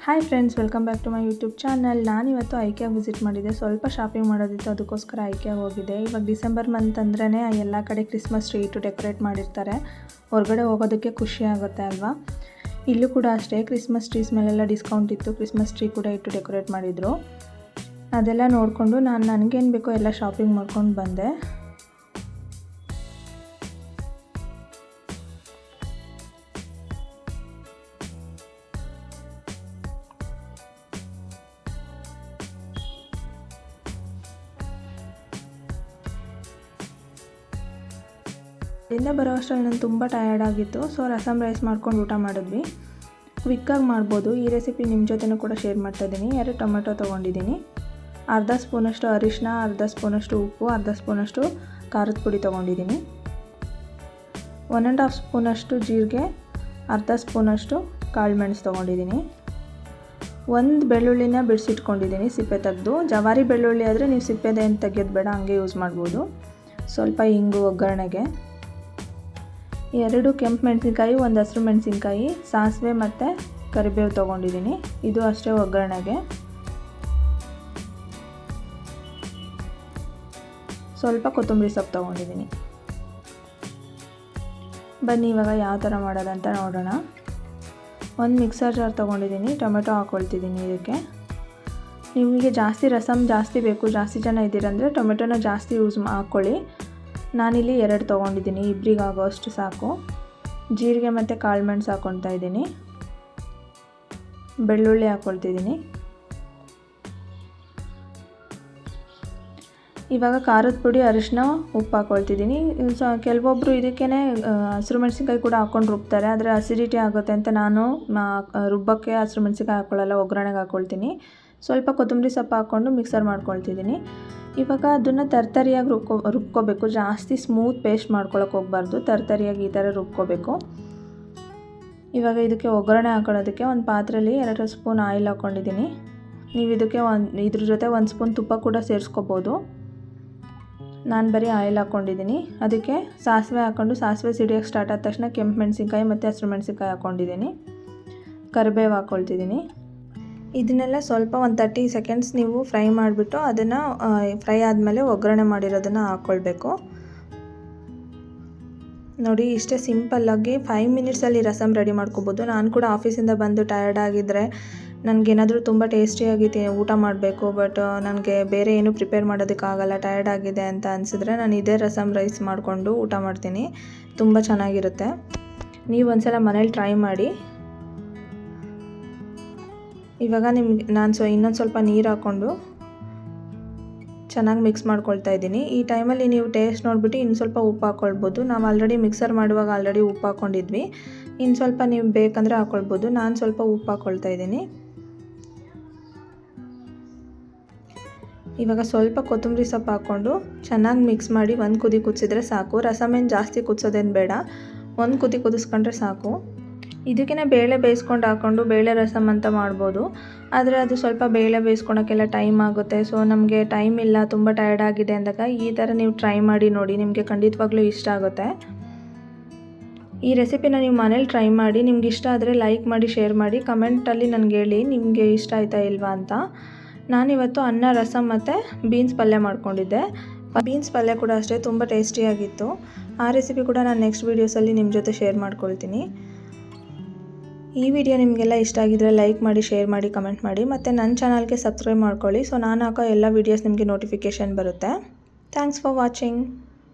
Hi friends, welcome back to my YouTube channel. ನಾನಿವತ್ತು ಐಕ್ಯಾಗೆ visit ಮಾಡಿದ್ದೆ. ಸ್ವಲ್ಪ ಶಾಪಿಂಗ್ ಮಾಡೋದಿತ್ತು, ಅದಕ್ಕೋಸ್ಕರ ಐಕ್ಯಾಗೆ ಹೋಗಿದ್ದೆ. ಇವಾಗ ಡಿಸೆಂಬರ್ ಮಂತ್ ಅಂದ್ರೇ ಎಲ್ಲ ಕಡೆ ಕ್ರಿಸ್ಮಸ್ ಟ್ರೀ ಇಟ್ಟು ಡೆಕೋರೇಟ್ ಮಾಡಿರ್ತಾರೆ. ಹೊರಗಡೆ ಹೋಗೋದಕ್ಕೆ ಖುಷಿ ಆಗುತ್ತೆ ಅಲ್ವಾ. ಇಲ್ಲೂ ಕೂಡ ಅಷ್ಟೇ ಕ್ರಿಸ್ಮಸ್ ಟ್ರೀಸ್ ಮೇಲೆಲ್ಲ ಡಿಸ್ಕೌಂಟ್ ಇತ್ತು. ಕ್ರಿಸ್ಮಸ್ ಟ್ರೀ ಕೂಡ ಇಟ್ಟು ಡೆಕೋರೇಟ್ ಮಾಡಿದರು. ಅದೆಲ್ಲ ನೋಡಿಕೊಂಡು ನನಗೇನು ಬೇಕೋ ಎಲ್ಲ ಶಾಪಿಂಗ್ ಮಾಡ್ಕೊಂಡು ಬಂದೆ. ಅಲ್ಲಿಂದ ಬರೋ ಅಷ್ಟರಲ್ಲಿ ನಾನು ತುಂಬ ಟಯರ್ಡ್ ಆಗಿತ್ತು. ಸೊ ರಸಮ್ ರೈಸ್ ಮಾಡ್ಕೊಂಡು ಊಟ ಮಾಡಿದ್ವಿ. ಕ್ವಿಕ್ಕಾಗಿ ಮಾಡ್ಬೋದು. ಈ ರೆಸಿಪಿ ನಿಮ್ಮ ಜೊತೆನೂ ಕೂಡ ಶೇರ್ ಮಾಡ್ತಾಯಿದ್ದೀನಿ. 2 ಟೊಮೆಟೊ ತೊಗೊಂಡಿದ್ದೀನಿ, ಅರ್ಧ ಸ್ಪೂನಷ್ಟು ಅರಿಶಿನ, ಅರ್ಧ ಸ್ಪೂನಷ್ಟು ಉಪ್ಪು, ಅರ್ಧ ಸ್ಪೂನಷ್ಟು ಖಾರದ ಪುಡಿ ತೊಗೊಂಡಿದ್ದೀನಿ, 1.5 ಸ್ಪೂನಷ್ಟು ಜೀರಿಗೆ, ಅರ್ಧ ಸ್ಪೂನಷ್ಟು ಕಾಳು ಮೆಣಸು ತೊಗೊಂಡಿದ್ದೀನಿ, 1 ಬೆಳ್ಳುಳ್ಳಿನ ಬಿಡಿಸಿಟ್ಕೊಂಡಿದ್ದೀನಿ ಸಿಪ್ಪೆ ತೆಗೆದು. ಜವಾರಿ ಬೆಳ್ಳುಳ್ಳಿ ಆದರೆ ನೀವು ಸಿಪ್ಪೆದೇನು ತೆಗೆಯೋದು ಬೇಡ, ಹಂಗೆ ಯೂಸ್ ಮಾಡ್ಬೋದು. ಸ್ವಲ್ಪ ಇಂಗು ಒಗ್ಗರಣೆಗೆ, 2 ಕೆಂಪು ಮೆಣಸಿನ್ಕಾಯಿ, 1 ಹಸಿರು ಮೆಣಸಿನ್ಕಾಯಿ, ಸಾಸಿವೆ ಮತ್ತು ಕರಿಬೇವು ತೊಗೊಂಡಿದ್ದೀನಿ. ಇದು ಅಷ್ಟೇ ಒಗ್ಗರಣೆಗೆ. ಸ್ವಲ್ಪ ಕೊತ್ತಂಬರಿ ಸೊಪ್ಪು ತೊಗೊಂಡಿದ್ದೀನಿ. ಬನ್ನಿ ಇವಾಗ ಯಾವ ಥರ ಮಾಡೋದಂತ ನೋಡೋಣ. 1 ಮಿಕ್ಸರ್ ಜಾರ್ ತೊಗೊಂಡಿದ್ದೀನಿ. ಟೊಮೆಟೊ ಹಾಕ್ಕೊಳ್ತಿದ್ದೀನಿ ಇದಕ್ಕೆ. ನಿಮಗೆ ಜಾಸ್ತಿ ರಸಮ್ ಜಾಸ್ತಿ ಬೇಕು, ಜಾಸ್ತಿ ಜನ ಇದ್ದೀರಂದರೆ ಟೊಮೆಟೊನ ಜಾಸ್ತಿ ಹಾಕ್ಕೊಳ್ಳಿ. ನಾನಿಲ್ಲಿ 2 ತೊಗೊಂಡಿದ್ದೀನಿ, ಇಬ್ಬರಿಗೆ ಆಗೋಷ್ಟು ಸಾಕು. ಜೀರಿಗೆ ಮತ್ತು ಕಾಳು ಮೆಣಸು ಹಾಕ್ಕೊಳ್ತಾ ಇದ್ದೀನಿ. ಬೆಳ್ಳುಳ್ಳಿ ಹಾಕ್ಕೊಳ್ತಿದ್ದೀನಿ. ಇವಾಗ ಖಾರದ ಪುಡಿ, ಅರಿಶಿನ, ಉಪ್ಪು ಹಾಕ್ಕೊಳ್ತಿದ್ದೀನಿ. ಕೆಲವೊಬ್ಬರು ಇದಕ್ಕೇ ಹಸಿರು ಮೆಣಸಿನ್ಕಾಯಿ ಕೂಡ ಹಾಕ್ಕೊಂಡು ರುಬ್ತಾರೆ, ಆದರೆ ಅಸಿಡಿಟಿ ಆಗುತ್ತೆ ಅಂತ ನಾನು ರುಬ್ಬಕ್ಕೆ ಹಸಿರು ಮೆಣಸಿನ್ಕಾಯಿ ಹಾಕ್ಕೊಳ್ಳಲ್ಲ, ಒಗ್ಗರಣೆಗೆ ಹಾಕ್ಕೊಳ್ತೀನಿ. ಸ್ವಲ್ಪ ಕೊತ್ತಂಬರಿ ಸೊಪ್ಪು ಹಾಕ್ಕೊಂಡು ಮಿಕ್ಸರ್ ಮಾಡ್ಕೊಳ್ತಿದ್ದೀನಿ. ಇವಾಗ ಅದನ್ನು ತರ್ತರಿಯಾಗಿ ರುಬ್ಕೋಬೇಕು. ಜಾಸ್ತಿ ಸ್ಮೂತ್ ಪೇಸ್ಟ್ ಮಾಡ್ಕೊಳಕ್ಕೆ ಹೋಗಬಾರ್ದು, ತರ್ತರಿಯಾಗಿ ಈ ಥರ ರುಬ್ಕೋಬೇಕು. ಇವಾಗ ಇದಕ್ಕೆ ಒಗ್ಗರಣೆ ಹಾಕೊಳ್ಳೋದಕ್ಕೆ ಒಂದು ಪಾತ್ರೆಯಲ್ಲಿ 2 ಸ್ಪೂನ್ ಆಯಿಲ್ ಹಾಕ್ಕೊಂಡಿದ್ದೀನಿ. ನೀವು ಇದಕ್ಕೆ ಇದ್ರ ಜೊತೆ 1 ಸ್ಪೂನ್ ತುಪ್ಪ ಕೂಡ ಸೇರಿಸ್ಕೋಬೋದು. ನಾನು ಬರೀ ಆಯಿಲ್ ಹಾಕ್ಕೊಂಡಿದ್ದೀನಿ. ಅದಕ್ಕೆ ಸಾಸಿವೆ ಹಾಕ್ಕೊಂಡು, ಸಾಸಿವೆ ಸಿಡಿಯೋಕ್ಕೆ ಸ್ಟಾರ್ಟ್ ಆದ ತಕ್ಷಣ ಕೆಂಪು ಮೆಣಸಿನ್ಕಾಯಿ ಮತ್ತು ಹಸಿರು ಮೆಣಸಿನ್ಕಾಯಿ ಹಾಕ್ಕೊಂಡಿದ್ದೀನಿ. ಕರಿಬೇವು ಹಾಕ್ಕೊಳ್ತಿದ್ದೀನಿ. ಇದನ್ನೆಲ್ಲ ಸ್ವಲ್ಪ ಒಂದು 30 ಸೆಕೆಂಡ್ಸ್ ನೀವು ಫ್ರೈ ಮಾಡಿಬಿಟ್ಟು ಅದನ್ನು ಫ್ರೈ ಆದಮೇಲೆ ಒಗ್ಗರಣೆ ಮಾಡಿರೋದನ್ನು ಹಾಕ್ಕೊಳ್ಬೇಕು. ನೋಡಿ, ಇಷ್ಟೇ ಸಿಂಪಲ್ಲಾಗಿ 5 ಮಿನಿಟ್ಸಲ್ಲಿ ರಸಮ್ ರೆಡಿ ಮಾಡ್ಕೋಬೋದು. ನಾನು ಕೂಡ ಆಫೀಸಿಂದ ಬಂದು ಟಯರ್ಡ್ ಆಗಿದ್ದರೆ ನನಗೇನಾದರೂ ತುಂಬ ಟೇಸ್ಟಿಯಾಗಿ ಊಟ ಮಾಡಬೇಕು, ಬಟ್ ನನಗೆ ಬೇರೆ ಏನೂ ಪ್ರಿಪೇರ್ ಮಾಡೋದಕ್ಕಾಗಲ್ಲ, ಟಯರ್ಡ್ ಆಗಿದೆ ಅಂತ ಅನಿಸಿದ್ರೆ ನಾನು ಇದೇ ರಸಮ್ ರೈಸ್ ಮಾಡಿಕೊಂಡು ಊಟ ಮಾಡ್ತೀನಿ. ತುಂಬ ಚೆನ್ನಾಗಿರುತ್ತೆ. ನೀವು ಒಂದ್ಸಲ ಮನೇಲಿ ಟ್ರೈ ಮಾಡಿ. ಇವಾಗ ನಾನು ಇನ್ನೊಂದು ಸ್ವಲ್ಪ ನೀರು ಹಾಕ್ಕೊಂಡು ಚೆನ್ನಾಗಿ ಮಿಕ್ಸ್ ಮಾಡ್ಕೊಳ್ತಾ ಇದ್ದೀನಿ. ಈ ಟೈಮಲ್ಲಿ ನೀವು ಟೇಸ್ಟ್ ನೋಡಿಬಿಟ್ಟು ಇನ್ನು ಸ್ವಲ್ಪ ಉಪ್ಪು ಹಾಕ್ಕೊಳ್ಬೋದು. ನಾವು ಆಲ್ರೆಡಿ ಮಿಕ್ಸರ್ ಮಾಡುವಾಗ ಆಲ್ರೆಡಿ ಉಪ್ಪು ಹಾಕ್ಕೊಂಡಿದ್ವಿ. ಇನ್ನು ಸ್ವಲ್ಪ ನೀವು ಬೇಕಂದರೆ ಹಾಕ್ಕೊಳ್ಬೋದು. ನಾನು ಸ್ವಲ್ಪ ಉಪ್ಪು ಹಾಕ್ಕೊಳ್ತಾ ಇದ್ದೀನಿ. ಇವಾಗ ಸ್ವಲ್ಪ ಕೊತ್ತಂಬರಿ ಸೊಪ್ಪು ಹಾಕ್ಕೊಂಡು ಚೆನ್ನಾಗಿ ಮಿಕ್ಸ್ ಮಾಡಿ 1 ಕುದಿ ಕುದಿಸಿದ್ರೆ ಸಾಕು. ರಸಮೇನು ಜಾಸ್ತಿ ಕುದಿಸೋದೇನು ಬೇಡ, 1 ಕುದಿ ಕುದಿಸ್ಕೊಂಡ್ರೆ ಸಾಕು. ಇದಕ್ಕೇ ಬೇಳೆ ಬೇಯಿಸ್ಕೊಂಡು ಹಾಕ್ಕೊಂಡು ಬೇಳೆ ರಸಮ್ ಅಂತ ಮಾಡ್ಬೋದು, ಆದರೆ ಅದು ಸ್ವಲ್ಪ ಬೇಳೆ ಬೇಯಿಸ್ಕೊಳಕ್ಕೆಲ್ಲ ಟೈಮ್ ಆಗುತ್ತೆ. ಸೊ ನಮಗೆ ಟೈಮ್ ಇಲ್ಲ, ತುಂಬ ಟಯರ್ಡ್ ಆಗಿದೆ ಅಂದಾಗ ಈ ಥರ ನೀವು ಟ್ರೈ ಮಾಡಿ ನೋಡಿ, ನಿಮಗೆ ಖಂಡಿತವಾಗ್ಲೂ ಇಷ್ಟ ಆಗುತ್ತೆ. ಈ ರೆಸಿಪಿನ ನೀವು ಮನೇಲಿ ಟ್ರೈ ಮಾಡಿ. ನಿಮ್ಗೆ ಇಷ್ಟ ಆದರೆ ಲೈಕ್ ಮಾಡಿ, ಶೇರ್ ಮಾಡಿ, ಕಮೆಂಟಲ್ಲಿ ನನಗೆ ಹೇಳಿ ನಿಮಗೆ ಇಷ್ಟ ಆಯಿತಾ ಇಲ್ವಾ ಅಂತ. ನಾನಿವತ್ತು ಅನ್ನ, ರಸಮ್ ಮತ್ತು ಬೀನ್ಸ್ ಪಲ್ಯ ಮಾಡ್ಕೊಂಡಿದ್ದೆ. ಬೀನ್ಸ್ ಪಲ್ಯ ಕೂಡ ಅಷ್ಟೇ ತುಂಬ ಟೇಸ್ಟಿಯಾಗಿತ್ತು. ಆ ರೆಸಿಪಿ ಕೂಡ ನಾನು ನೆಕ್ಸ್ಟ್ ವೀಡಿಯೋಸಲ್ಲಿ ನಿಮ್ಮ ಜೊತೆ ಶೇರ್ ಮಾಡ್ಕೊಳ್ತೀನಿ. ಈ ವಿಡಿಯೋ ನಿಮಗೆಲ್ಲ ಇಷ್ಟ ಆಗಿದ್ರೆ ಲೈಕ್ ಮಾಡಿ, ಶೇರ್ ಮಾಡಿ, ಕಮೆಂಟ್ ಮಾಡಿ, ಮತ್ತು ನನ್ನ ಚಾನಲ್ಗೆ ಸಬ್ಸ್ಕ್ರೈಬ್ ಮಾಡ್ಕೊಳ್ಳಿ. ಸೊ ನಾನು ಹಾಕೋ ಎಲ್ಲ ವೀಡಿಯೋಸ್ ನಿಮಗೆ ನೋಟಿಫಿಕೇಷನ್ ಬರುತ್ತೆ. Thanks for watching.